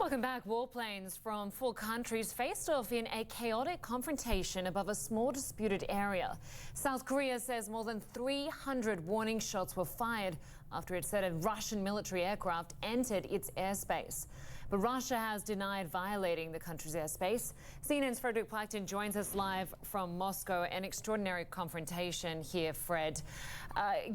Welcome back. Warplanes from four countries faced off in a chaotic confrontation above a small disputed area. South Korea says more than 300 warning shots were fired after it said a Russian military aircraft entered its airspace. But Russia has denied violating the country's airspace. CNN's Frederick Plackton joins us live from Moscow. An extraordinary confrontation here, Fred.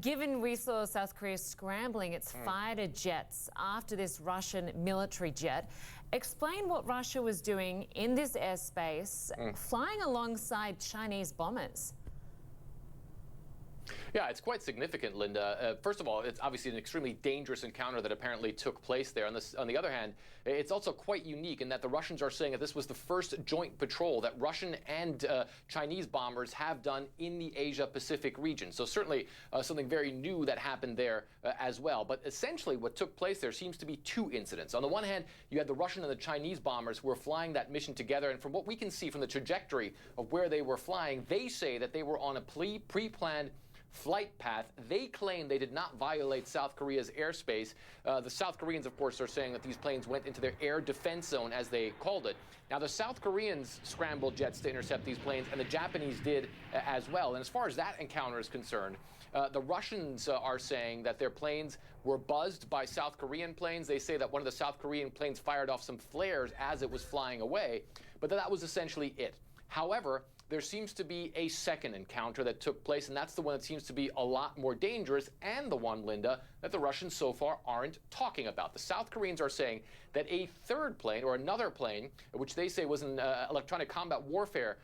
Given we saw South Korea scrambling its fighter jets after this Russian military jet, explain what Russia was doing in this airspace, flying alongside Chinese bombers. Yeah, it's quite significant, Linda. First of all, it's obviously an extremely dangerous encounter that apparently took place there. On the other hand, it's also quite unique in that the Russians are saying that this was the first joint patrol that Russian and Chinese bombers have done in the Asia-Pacific region. So certainly something very new that happened there as well. But essentially what took place there seems to be two incidents. On the one hand, you had the Russian and the Chinese bombers who were flying that mission together. And from what we can see from the trajectory of where they were flying, they say that they were on a pre-planned flight path. They claim they did not violate South Korea's airspace. The South Koreans, of course, are saying that these planes went into their air defense zone, as they called it. Now, the South Koreans scrambled jets to intercept these planes, and the Japanese did as well. And as far as that encounter is concerned, the Russians are saying that their planes were buzzed by South Korean planes. They say that one of the South Korean planes fired off some flares as it was flying away, but that was essentially it. However, there seems to be a second encounter that took place, and that's the one that seems to be a lot more dangerous, and the one, Linda, that the Russians so far aren't talking about. The South Koreans are saying that a third plane, or another plane, which they say was an electronic combat warfare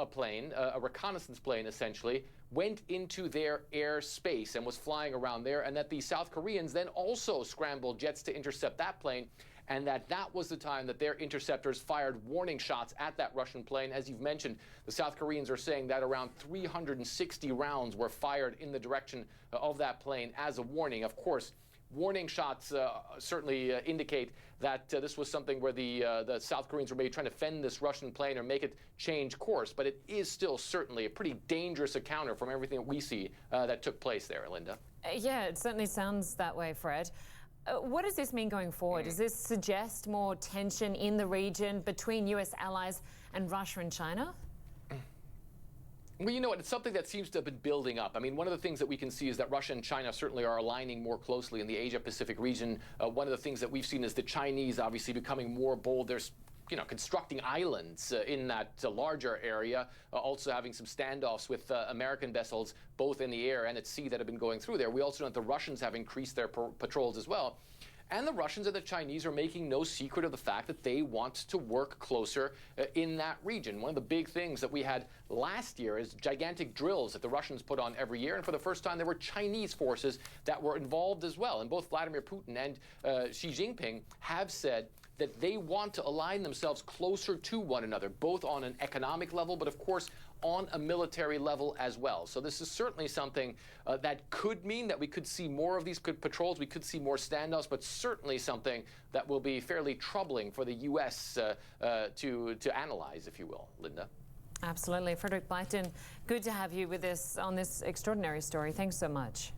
plane, a reconnaissance plane essentially, went into their airspace and was flying around there, and that the South Koreans then also scrambled jets to intercept that plane, and that was the time that their interceptors fired warning shots at that Russian plane. As you've mentioned, the South Koreans are saying that around 360 rounds were fired in the direction of that plane as a warning. Of course, warning shots certainly indicate that this was something where the South Koreans were maybe trying to fend this Russian plane or make it change course. But it is still certainly a pretty dangerous encounter from everything that we see that took place there, Linda. Yeah, it certainly sounds that way, Fred. What does this mean going forward? Does this suggest more tension in the region between U.S. allies and Russia and China? Well, you know what? It's something that seems to have been building up. I mean, one of the things that we can see is that Russia and China certainly are aligning more closely in the Asia-Pacific region. One of the things that we've seen is the Chinese obviously becoming more bold. There's constructing islands in that larger area, also having some standoffs with American vessels, both in the air and at sea, that have been going through there. We also know that the Russians have increased their patrols as well. And the Russians and the Chinese are making no secret of the fact that they want to work closer in that region. One of the big things that we had last year is gigantic drills that the Russians put on every year. And for the first time, there were Chinese forces that were involved as well. And both Vladimir Putin and Xi Jinping have said that they want to align themselves closer to one another, both on an economic level, but of course on a military level as well. So this is certainly something that could mean that we could see more of these patrols, we could see more standoffs, but certainly something that will be fairly troubling for the U.S. to analyze, if you will, Linda. Absolutely. Frederick Plackton, good to have you with us on this extraordinary story. Thanks so much.